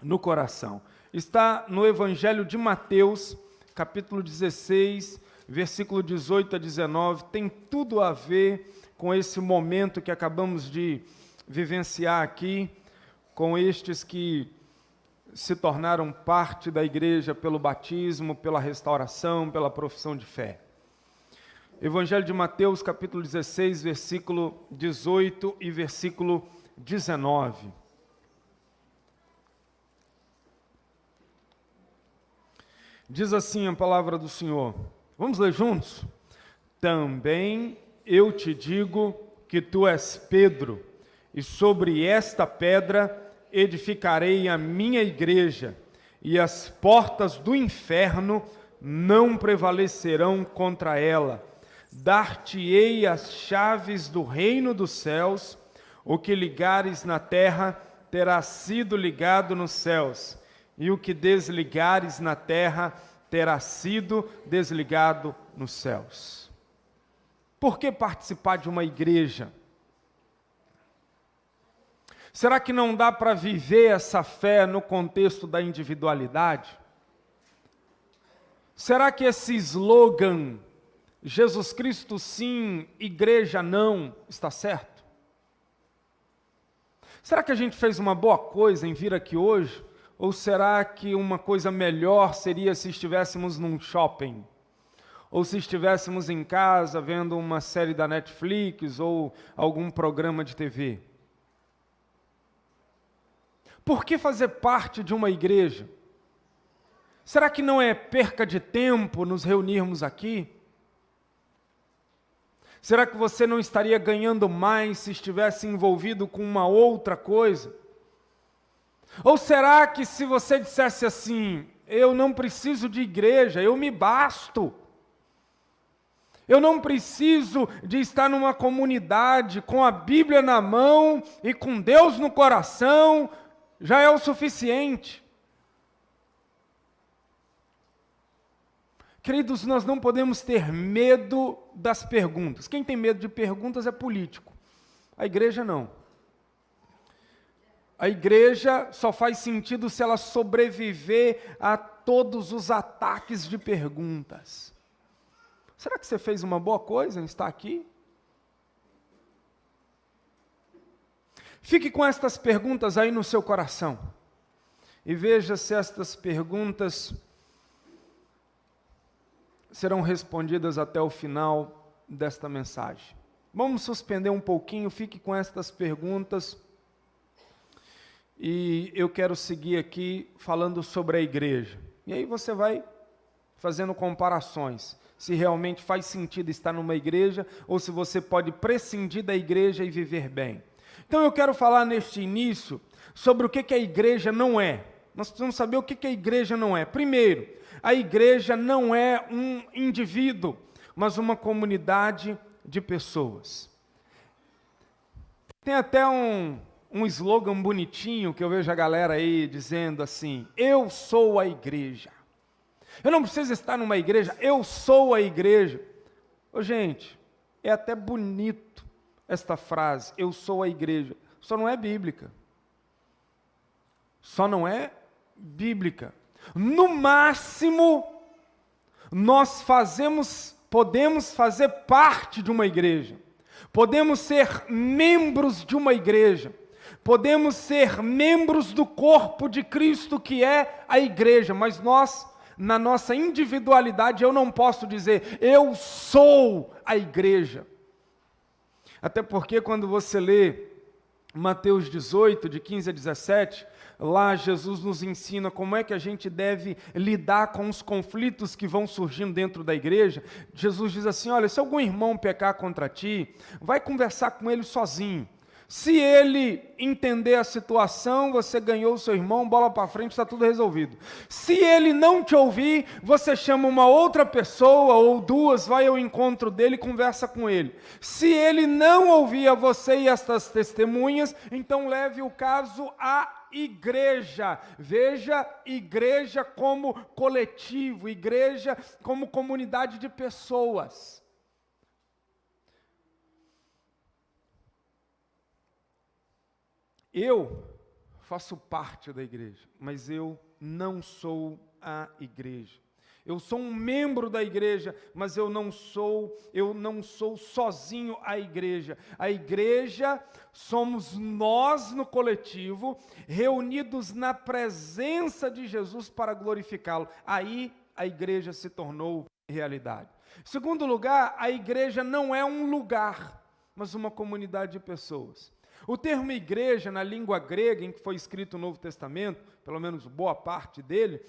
no coração. Está no Evangelho de Mateus, capítulo 16, versículo 18 a 19, tem tudo a ver com esse momento que acabamos de vivenciar aqui, com estes que se tornaram parte da igreja pelo batismo, pela restauração, pela profissão de fé. Evangelho de Mateus, capítulo 16, versículo 18 e versículo 19. Diz assim a palavra do Senhor. Vamos ler juntos? Também eu te digo que tu és Pedro, e sobre esta pedra edificarei a minha igreja, e as portas do inferno não prevalecerão contra ela. Dar-te-ei as chaves do reino dos céus, o que ligares na terra terá sido ligado nos céus, e o que desligares na terra terá sido desligado nos céus. Por que participar de uma igreja? Será que não dá para viver essa fé no contexto da individualidade? Será que esse slogan, Jesus Cristo sim, igreja não, está certo? Será que a gente fez uma boa coisa em vir aqui hoje? Ou será que uma coisa melhor seria se estivéssemos num shopping? Ou se estivéssemos em casa vendo uma série da Netflix ou algum programa de TV? Por que fazer parte de uma igreja? Será que não é perca de tempo nos reunirmos aqui? Será que você não estaria ganhando mais se estivesse envolvido com uma outra coisa? Ou será que se você dissesse assim, eu não preciso de igreja, eu me basto. Eu não preciso de estar numa comunidade com a Bíblia na mão e com Deus no coração, já é o suficiente. Queridos, nós não podemos ter medo das perguntas. Quem tem medo de perguntas é político. A igreja não. A igreja só faz sentido se ela sobreviver a todos os ataques de perguntas. Será que você fez uma boa coisa em estar aqui? Fique com estas perguntas aí no seu coração. E veja se estas perguntas serão respondidas até o final desta mensagem. Vamos suspender um pouquinho, fique com estas perguntas. E eu quero seguir aqui falando sobre a igreja. E aí você vai fazendo comparações. Se realmente faz sentido estar numa igreja, ou se você pode prescindir da igreja e viver bem. Então eu quero falar neste início sobre o que a igreja não é. Nós precisamos saber o que a igreja não é. Primeiro, a igreja não é um indivíduo, mas uma comunidade de pessoas. Tem até um slogan bonitinho que eu vejo a galera aí dizendo assim, eu sou a igreja. Eu não preciso estar numa igreja, eu sou a igreja. Ô, gente, é até bonito esta frase, eu sou a igreja, só não é bíblica. Só não é bíblica. No máximo, nós podemos fazer parte de uma igreja, podemos ser membros de uma igreja, podemos ser membros do corpo de Cristo que é a igreja, mas nós, na nossa individualidade, eu não posso dizer, eu sou a igreja. Até porque quando você lê Mateus 18, de 15 a 17, lá Jesus nos ensina como é que a gente deve lidar com os conflitos que vão surgindo dentro da igreja. Jesus diz assim, olha, se algum irmão pecar contra ti, vai conversar com ele sozinho. Se ele entender a situação, você ganhou o seu irmão, bola para frente, está tudo resolvido. Se ele não te ouvir, você chama uma outra pessoa ou duas, vai ao encontro dele e conversa com ele. Se ele não ouvir a você e estas testemunhas, então leve o caso à igreja. Veja igreja como coletivo, igreja como comunidade de pessoas. Eu faço parte da igreja, mas eu não sou a igreja. Eu sou um membro da igreja, mas eu não sou sozinho a igreja. A igreja somos nós no coletivo, reunidos na presença de Jesus para glorificá-lo. Aí a igreja se tornou realidade. Segundo lugar, a igreja não é um lugar, mas uma comunidade de pessoas. O termo igreja, na língua grega em que foi escrito o Novo Testamento, pelo menos boa parte dele,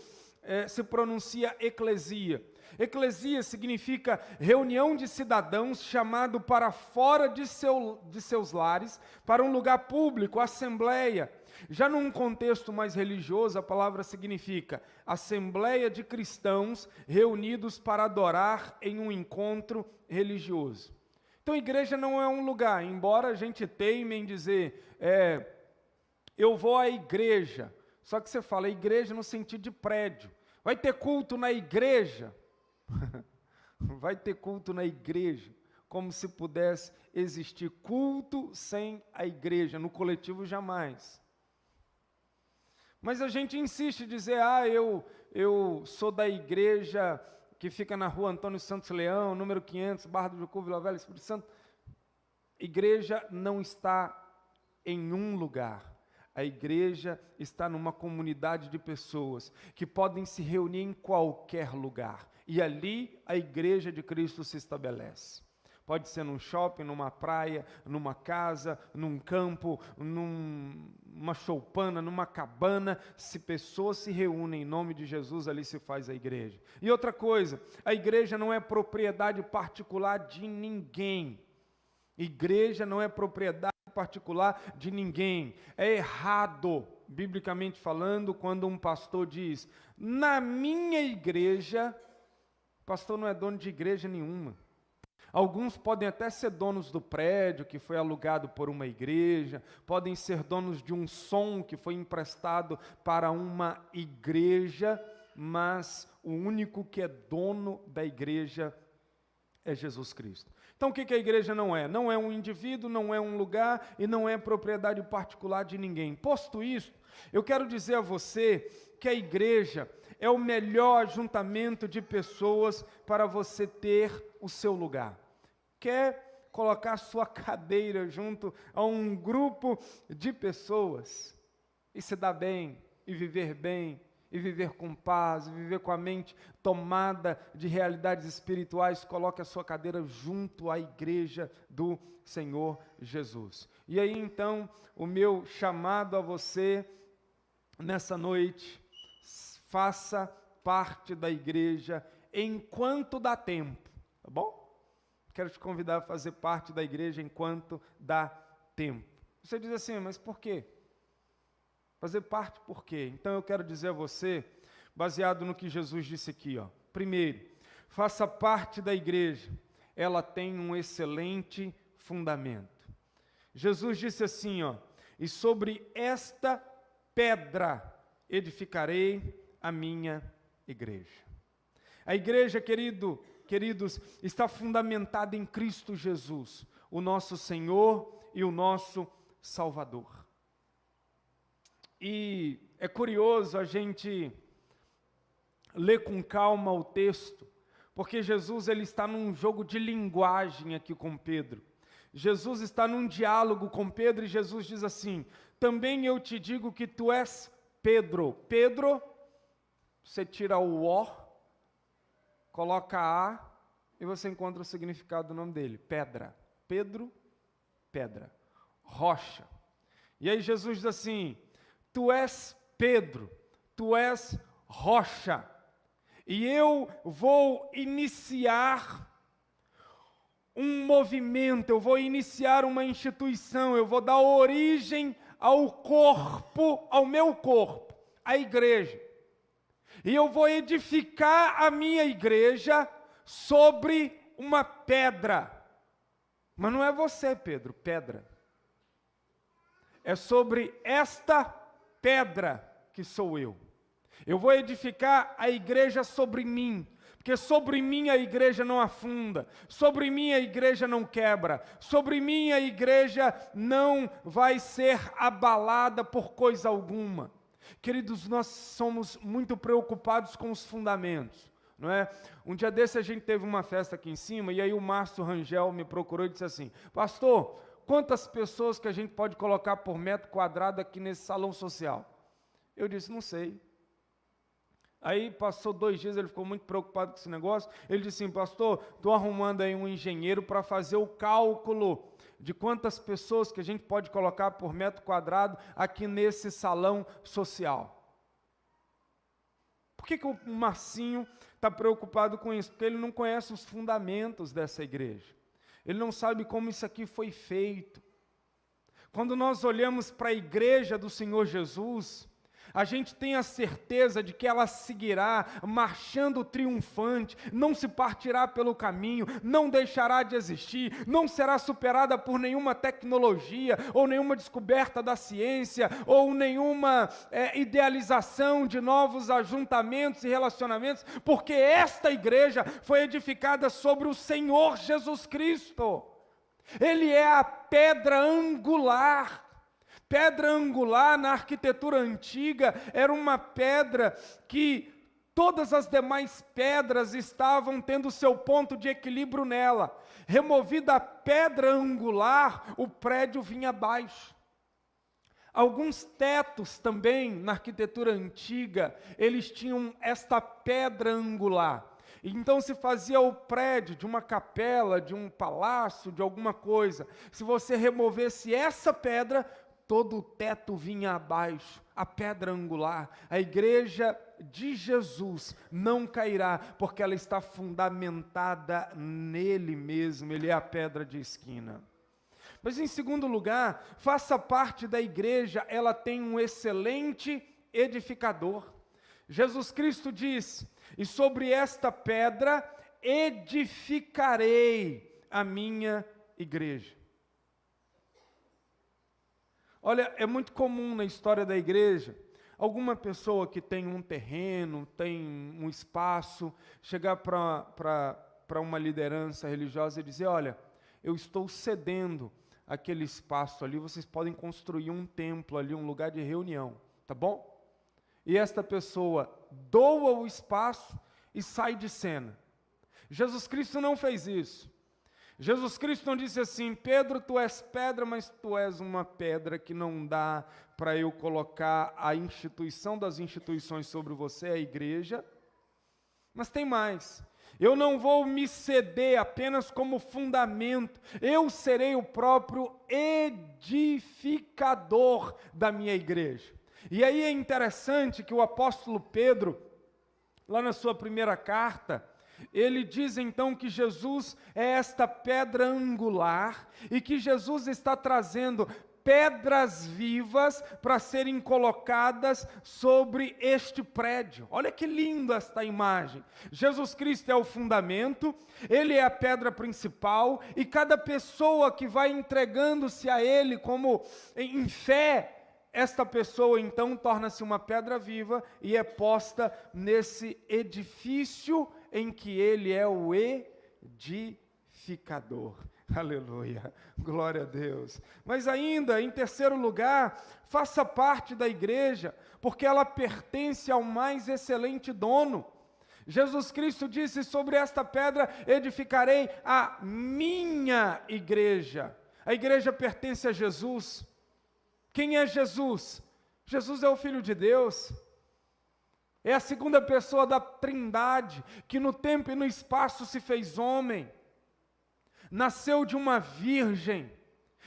se pronuncia eclesia. Eclesia significa reunião de cidadãos chamado para fora de seus lares, para um lugar público, assembleia. Já num contexto mais religioso, a palavra significa assembleia de cristãos reunidos para adorar em um encontro religioso. Então, igreja não é um lugar, embora a gente teime em dizer, eu vou à igreja. Só que você fala igreja no sentido de prédio. Vai ter culto na igreja? Vai ter culto na igreja. Como se pudesse existir culto sem a igreja. No coletivo, jamais. Mas a gente insiste em dizer, eu sou da igreja que fica na rua Antônio Santos Leão, número 500, Barra do Jucu, Vila Velha, Espírito Santo. Igreja não está em um lugar. A igreja está numa comunidade de pessoas que podem se reunir em qualquer lugar. E ali a igreja de Cristo se estabelece. Pode ser num shopping, numa praia, numa casa, num campo, numa choupana, numa cabana. Se pessoas se reúnem em nome de Jesus, ali se faz a igreja. E outra coisa, a igreja não é propriedade particular de ninguém. Igreja não é propriedade particular de ninguém. É errado, biblicamente falando, quando um pastor diz, na minha igreja, pastor não é dono de igreja nenhuma. Alguns podem até ser donos do prédio que foi alugado por uma igreja, podem ser donos de um som que foi emprestado para uma igreja, mas o único que é dono da igreja é Jesus Cristo. Então o que a igreja não é? Não é um indivíduo, não é um lugar e não é propriedade particular de ninguém. Posto isto, eu quero dizer a você que a igreja é o melhor ajuntamento de pessoas para você ter o seu lugar. Quer colocar sua cadeira junto a um grupo de pessoas e se dar bem, e viver com paz, e viver com a mente tomada de realidades espirituais, coloque a sua cadeira junto à igreja do Senhor Jesus. E aí então, o meu chamado a você, nessa noite, faça parte da igreja enquanto dá tempo, tá bom? Quero te convidar a fazer parte da igreja enquanto dá tempo. Você diz assim, mas por quê? Fazer parte por quê? Então eu quero dizer a você, baseado no que Jesus disse aqui, ó. Primeiro, faça parte da igreja. Ela tem um excelente fundamento. Jesus disse assim, ó, e sobre esta pedra edificarei a minha igreja. A igreja, queridos, está fundamentada em Cristo Jesus, o nosso Senhor e o nosso Salvador. E é curioso a gente ler com calma o texto, porque Jesus ele está num jogo de linguagem aqui com Pedro. Jesus está num diálogo com Pedro e Jesus diz assim, também eu te digo que tu és Pedro. Pedro, você tira o O, coloca A e você encontra o significado do nome dele, pedra. Pedro, pedra, rocha. E aí Jesus diz assim, tu és Pedro, tu és rocha, e eu vou iniciar um movimento, eu vou iniciar uma instituição, eu vou dar origem ao corpo, ao meu corpo, a igreja. E eu vou edificar a minha igreja sobre uma pedra. Mas não é você, Pedro, pedra. É sobre esta pedra que sou eu. Eu vou edificar a igreja sobre mim, Porque sobre mim a igreja não afunda, sobre mim a igreja não quebra, sobre mim a igreja não vai ser abalada por coisa alguma. Queridos, nós somos muito preocupados com os fundamentos, não é? Um dia desse a gente teve uma festa aqui em cima, e aí o Márcio Rangel me procurou e disse assim: pastor, quantas pessoas que a gente pode colocar por metro quadrado aqui nesse salão social? Eu disse, não sei. Aí passou 2 dias, ele ficou muito preocupado com esse negócio. Ele disse assim: pastor, estou arrumando aí um engenheiro para fazer o cálculo de quantas pessoas que a gente pode colocar por metro quadrado aqui nesse salão social. Por que o Marcinho está preocupado com isso? Porque ele não conhece os fundamentos dessa igreja. Ele não sabe como isso aqui foi feito. Quando nós olhamos para a igreja do Senhor Jesus, a gente tem a certeza de que ela seguirá marchando triunfante, não se partirá pelo caminho, não deixará de existir, não será superada por nenhuma tecnologia, ou nenhuma descoberta da ciência, ou nenhuma idealização de novos ajuntamentos e relacionamentos, porque esta igreja foi edificada sobre o Senhor Jesus Cristo. Ele é a pedra angular. Pedra angular na arquitetura antiga era uma pedra que todas as demais pedras estavam tendo seu ponto de equilíbrio nela. Removida a pedra angular, o prédio vinha abaixo. Alguns tetos também na arquitetura antiga, eles tinham esta pedra angular. Então se fazia o prédio de uma capela, de um palácio, de alguma coisa. Se você removesse essa pedra, todo o teto vinha abaixo, a pedra angular. A igreja de Jesus não cairá, porque ela está fundamentada nele mesmo, ele é a pedra de esquina. Mas em segundo lugar, faça parte da igreja, ela tem um excelente edificador. Jesus Cristo diz: e sobre esta pedra edificarei a minha igreja. Olha, é muito comum na história da igreja, alguma pessoa que tem um terreno, tem um espaço, chegar para uma liderança religiosa e dizer: olha, eu estou cedendo aquele espaço ali, vocês podem construir um templo ali, um lugar de reunião, tá bom? E esta pessoa doa o espaço e sai de cena. Jesus Cristo não fez isso. Jesus Cristo não disse assim: Pedro, tu és pedra, mas tu és uma pedra que não dá para eu colocar a instituição das instituições sobre você, a igreja. Mas tem mais. Eu não vou me ceder apenas como fundamento, eu serei o próprio edificador da minha igreja. E aí é interessante que o apóstolo Pedro, lá na sua primeira carta, ele diz então que Jesus é esta pedra angular e que Jesus está trazendo pedras vivas para serem colocadas sobre este prédio. Olha que linda esta imagem. Jesus Cristo é o fundamento, ele é a pedra principal, e cada pessoa que vai entregando-se a ele como em fé, esta pessoa então torna-se uma pedra viva e é posta nesse edifício em que ele é o edificador. Aleluia, glória a Deus. Mas ainda, em terceiro lugar, faça parte da igreja, porque ela pertence ao mais excelente dono. Jesus Cristo disse: sobre esta pedra edificarei a minha igreja. A igreja pertence a Jesus. Quem é Jesus? Jesus é o Filho de Deus. É a segunda pessoa da Trindade, que no tempo e no espaço se fez homem. Nasceu de uma virgem,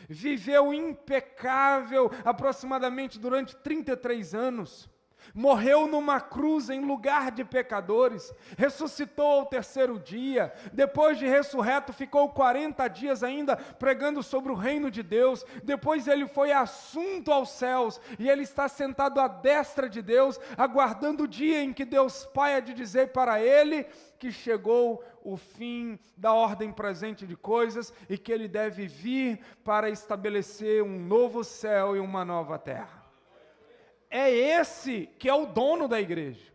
viveu impecável aproximadamente durante 33 anos, morreu numa cruz em lugar de pecadores, ressuscitou ao terceiro dia, depois de ressurreto ficou 40 dias ainda pregando sobre o reino de Deus, depois ele foi assunto aos céus, e ele está sentado à destra de Deus, aguardando o dia em que Deus Pai há de dizer para ele que chegou o fim da ordem presente de coisas, e que ele deve vir para estabelecer um novo céu e uma nova terra. É esse que é o dono da igreja.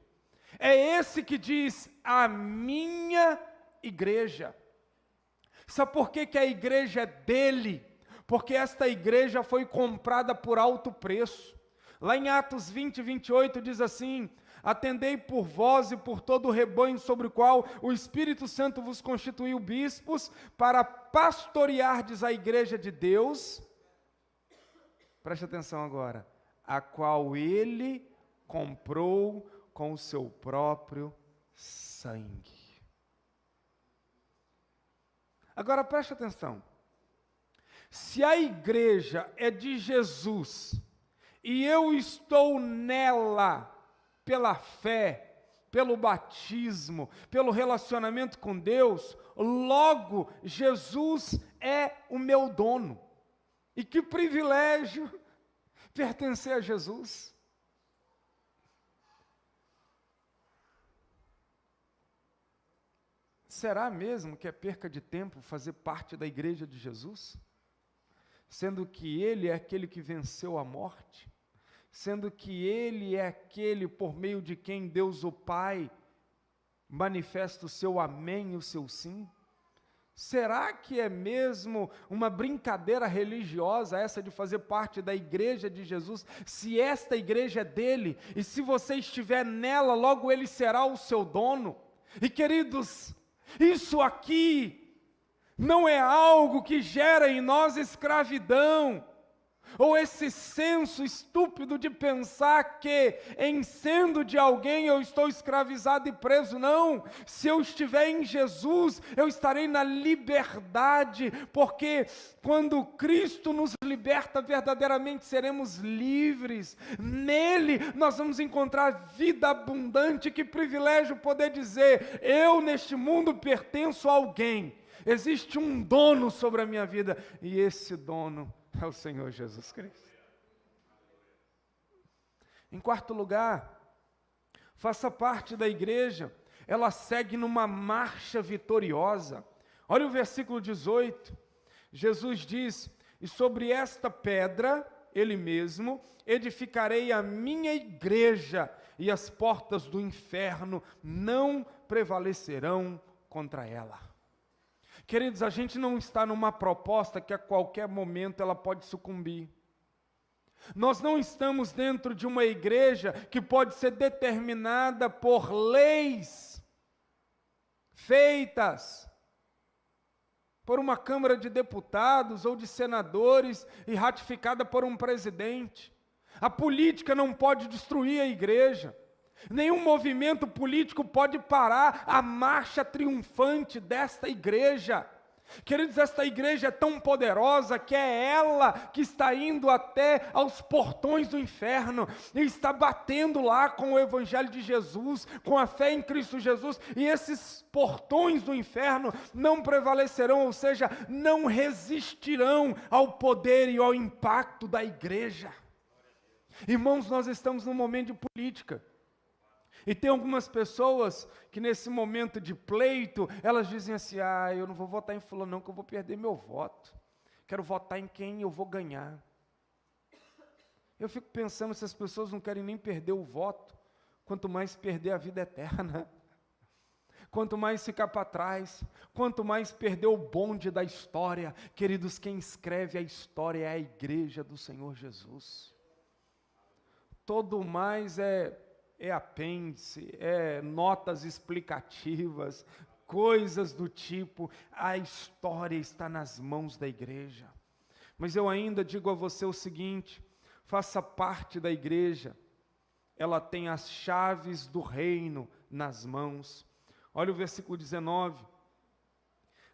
É esse que diz: a minha igreja. Sabe por que que a igreja é dele? Porque esta igreja foi comprada por alto preço. Lá em Atos 20, 28 diz assim: atendei por vós e por todo o rebanho sobre o qual o Espírito Santo vos constituiu bispos, para pastoreardes a igreja de Deus. Preste atenção agora. A qual ele comprou com o seu próprio sangue. Agora preste atenção. Se a igreja é de Jesus, e eu estou nela pela fé, pelo batismo, pelo relacionamento com Deus, logo Jesus é o meu dono. E que privilégio pertencer a Jesus. Será mesmo que é perca de tempo fazer parte da igreja de Jesus? Sendo que Ele é aquele que venceu a morte, sendo que Ele é aquele por meio de quem Deus o Pai manifesta o seu amém e o seu sim? Será que é mesmo uma brincadeira religiosa essa de fazer parte da igreja de Jesus? Se esta igreja é dele, e se você estiver nela, logo Ele será o seu dono. E queridos, isso aqui não é algo que gera em nós escravidão, ou esse senso estúpido de pensar que, em sendo de alguém, eu estou escravizado e preso. Não, se eu estiver em Jesus, eu estarei na liberdade, porque quando Cristo nos liberta, verdadeiramente seremos livres. Nele nós vamos encontrar vida abundante. Que privilégio poder dizer: eu neste mundo pertenço a alguém, existe um dono sobre a minha vida, e esse dono é o Senhor Jesus Cristo. Em quarto lugar, faça parte da igreja, ela segue numa marcha vitoriosa. Olha o versículo 18, Jesus diz: e sobre esta pedra, Ele mesmo, edificarei a minha igreja, e as portas do inferno não prevalecerão contra ela. Queridos, a gente não está numa proposta que a qualquer momento ela pode sucumbir. Nós não estamos dentro de uma igreja que pode ser determinada por leis feitas por uma Câmara de Deputados ou de senadores e ratificada por um presidente. A política não pode destruir a igreja. Nenhum movimento político pode parar a marcha triunfante desta igreja. Queridos, esta igreja é tão poderosa que é ela que está indo até aos portões do inferno e está batendo lá com o evangelho de Jesus, com a fé em Cristo Jesus, e esses portões do inferno não prevalecerão, ou seja, não resistirão ao poder e ao impacto da igreja. Irmãos, nós estamos num momento de política. E tem algumas pessoas que nesse momento de pleito, elas dizem assim: eu não vou votar em fulano não, que eu vou perder meu voto. Quero votar em quem eu vou ganhar. Eu fico pensando se as pessoas não querem nem perder o voto, quanto mais perder a vida eterna. Quanto mais ficar para trás, quanto mais perder o bonde da história. Queridos, quem escreve a história é a igreja do Senhor Jesus. Todo mais é apêndice, notas explicativas, coisas do tipo. A história está nas mãos da igreja. Mas eu ainda digo a você o seguinte: faça parte da igreja, ela tem as chaves do reino nas mãos. Olha o versículo 19: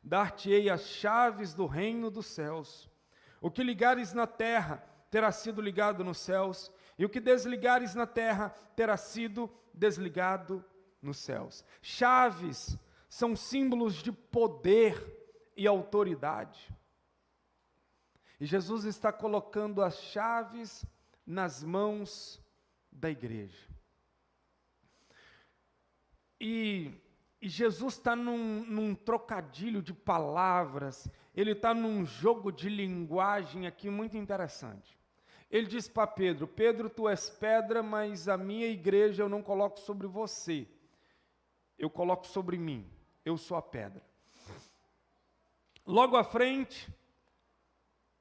dar-te-ei as chaves do reino dos céus. O que ligares na terra terá sido ligado nos céus, e o que desligares na terra terá sido desligado nos céus. Chaves são símbolos de poder e autoridade. E Jesus está colocando as chaves nas mãos da igreja. E Jesus está num trocadilho de palavras, ele está num jogo de linguagem aqui muito interessante. Ele disse para Pedro: Pedro, tu és pedra, mas a minha igreja eu não coloco sobre você, eu coloco sobre mim, eu sou a pedra. Logo à frente,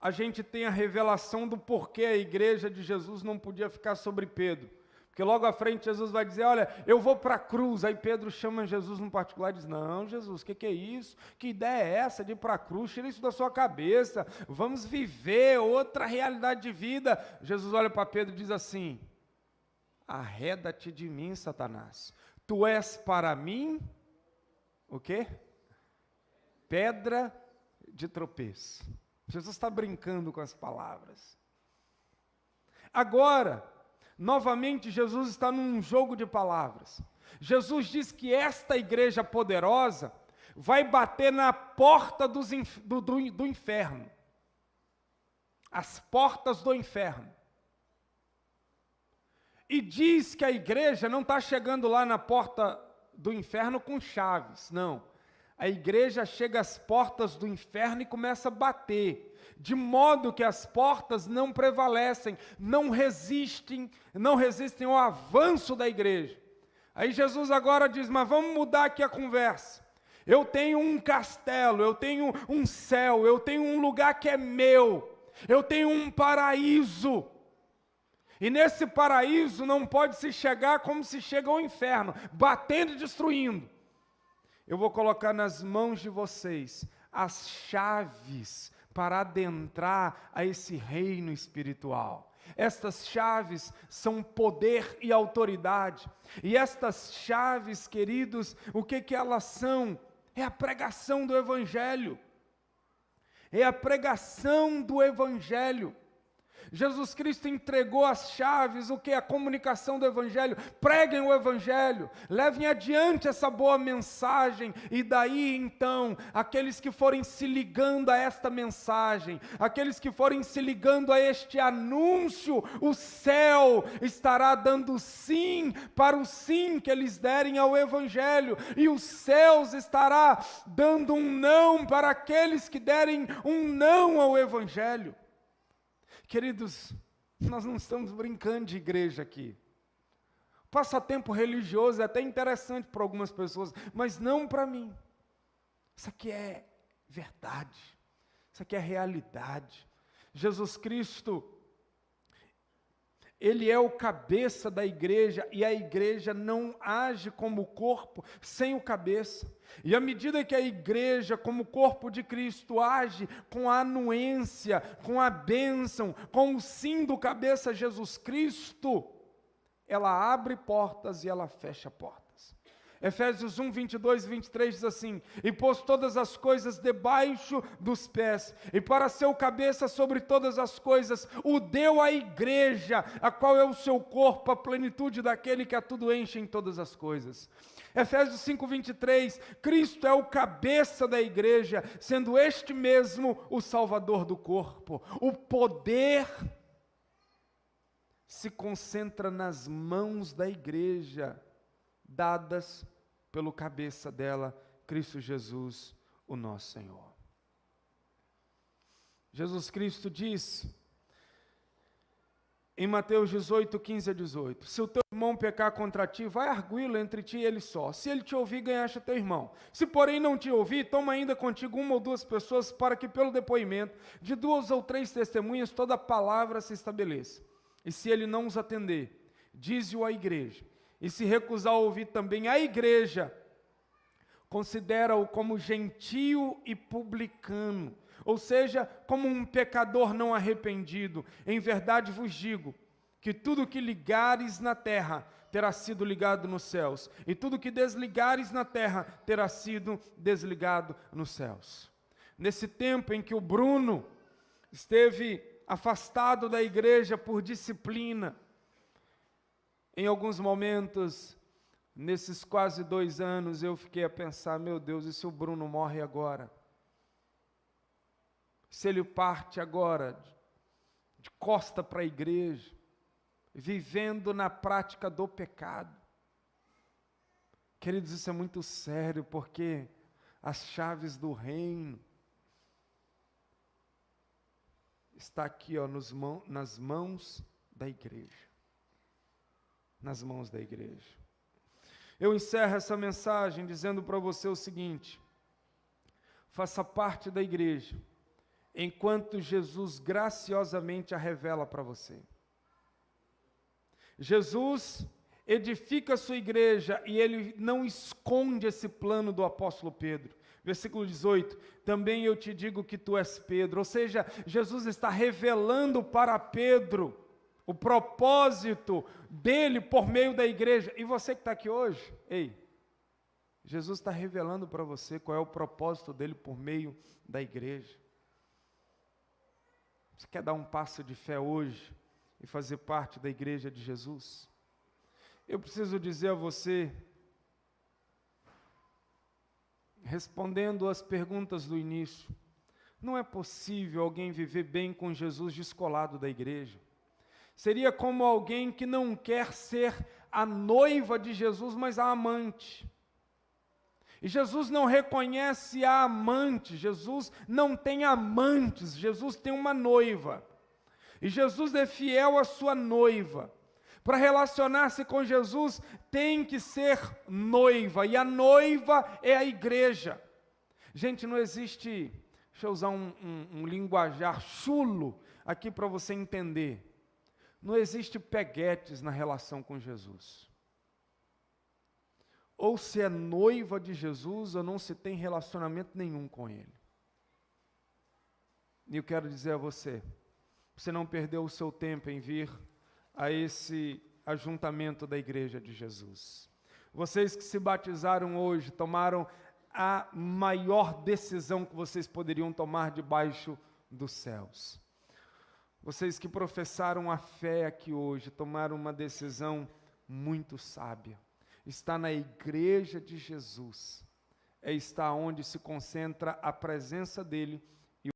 a gente tem a revelação do porquê a igreja de Jesus não podia ficar sobre Pedro. Porque logo à frente Jesus vai dizer: olha, eu vou para a cruz. Aí Pedro chama Jesus no particular e diz: não, Jesus, o que é isso? Que ideia é essa de ir para a cruz? Tira isso da sua cabeça, vamos viver outra realidade de vida. Jesus olha para Pedro e diz assim: arreda-te de mim, Satanás. Tu és para mim, o quê? Pedra de tropeço. Jesus está brincando com as palavras. Agora, novamente, Jesus está num jogo de palavras. Jesus diz que esta igreja poderosa vai bater na porta do inferno. As portas do inferno. E diz que a igreja não está chegando lá na porta do inferno com chaves, não. A igreja chega às portas do inferno e começa a bater, de modo que as portas não prevalecem, não resistem ao avanço da igreja. Aí Jesus agora diz: mas vamos mudar aqui a conversa. Eu tenho um castelo, eu tenho um céu, eu tenho um lugar que é meu, eu tenho um paraíso. E nesse paraíso não pode se chegar como se chega ao inferno, batendo e destruindo. Eu vou colocar nas mãos de vocês as chaves para adentrar a esse reino espiritual. Estas chaves são poder e autoridade. E estas chaves, queridos, o que elas são? É a pregação do Evangelho. É a pregação do Evangelho. Jesus Cristo entregou as chaves, o que? A comunicação do Evangelho. Preguem o Evangelho, levem adiante essa boa mensagem, e daí então, aqueles que forem se ligando a esta mensagem, aqueles que forem se ligando a este anúncio, o céu estará dando sim para o sim que eles derem ao Evangelho, e os céus estará dando um não para aqueles que derem um não ao Evangelho. Queridos, nós não estamos brincando de igreja aqui. Passatempo religioso é até interessante para algumas pessoas, mas não para mim. Isso aqui é verdade, isso aqui é realidade. Jesus Cristo, Ele é o cabeça da igreja, e a igreja não age como corpo sem o cabeça. E à medida que a igreja, como corpo de Cristo, age com a anuência, com a bênção, com o sim do cabeça Jesus Cristo, ela abre portas e ela fecha portas. Efésios 1, 22 e 23 diz assim: e pôs todas as coisas debaixo dos pés, e para ser o cabeça sobre todas as coisas, o deu à igreja, a qual é o seu corpo, a plenitude daquele que a tudo enche em todas as coisas. Efésios 5, 23, Cristo é o cabeça da igreja, sendo este mesmo o salvador do corpo. O poder se concentra nas mãos da igreja, dadas pelo cabeça dela, Cristo Jesus, o nosso Senhor. Jesus Cristo diz em Mateus 18, 15 a 18, se o teu irmão pecar contra ti, vai arguí-lo entre ti e ele só. Se ele te ouvir, ganhaste teu irmão. Se porém não te ouvir, toma ainda contigo uma ou duas pessoas, para que pelo depoimento de 2 ou 3 testemunhas toda palavra se estabeleça. E se ele não os atender, dize-o à igreja. E se recusar a ouvir também a igreja, considera-o como gentio e publicano, ou seja, como um pecador não arrependido. Em verdade vos digo, que tudo que ligares na terra terá sido ligado nos céus, e tudo que desligares na terra terá sido desligado nos céus. Nesse tempo em que o Bruno esteve afastado da igreja por disciplina, em alguns momentos, nesses quase 2 anos, eu fiquei a pensar: meu Deus, e se o Bruno morre agora? Se ele parte agora, de costa para a igreja, vivendo na prática do pecado? Queridos, isso é muito sério, porque as chaves do reino está aqui, ó, nas mãos da igreja. Nas mãos da igreja. Eu encerro essa mensagem dizendo para você o seguinte: faça parte da igreja, enquanto Jesus graciosamente a revela para você. Jesus edifica a sua igreja e ele não esconde esse plano do apóstolo Pedro. Versículo 18, também eu te digo que tu és Pedro. Ou seja, Jesus está revelando para Pedro o propósito dele por meio da igreja. E você que está aqui hoje, ei, Jesus está revelando para você qual é o propósito dele por meio da igreja. Você quer dar um passo de fé hoje e fazer parte da igreja de Jesus? Eu preciso dizer a você, respondendo às perguntas do início, não é possível alguém viver bem com Jesus descolado da igreja. Seria como alguém que não quer ser a noiva de Jesus, mas a amante. E Jesus não reconhece a amante, Jesus não tem amantes, Jesus tem uma noiva. E Jesus é fiel à sua noiva. Para relacionar-se com Jesus, tem que ser noiva, e a noiva é a igreja. Gente, não existe, deixa eu usar um linguajar chulo aqui para você entender. Não existe peguetes na relação com Jesus. Ou se é noiva de Jesus, ou não se tem relacionamento nenhum com Ele. E eu quero dizer a você, você não perdeu o seu tempo em vir a esse ajuntamento da igreja de Jesus. Vocês que se batizaram hoje, tomaram a maior decisão que vocês poderiam tomar debaixo dos céus. Vocês que professaram a fé aqui hoje, tomaram uma decisão muito sábia. Estar na igreja de Jesus é estar onde se concentra a presença dEle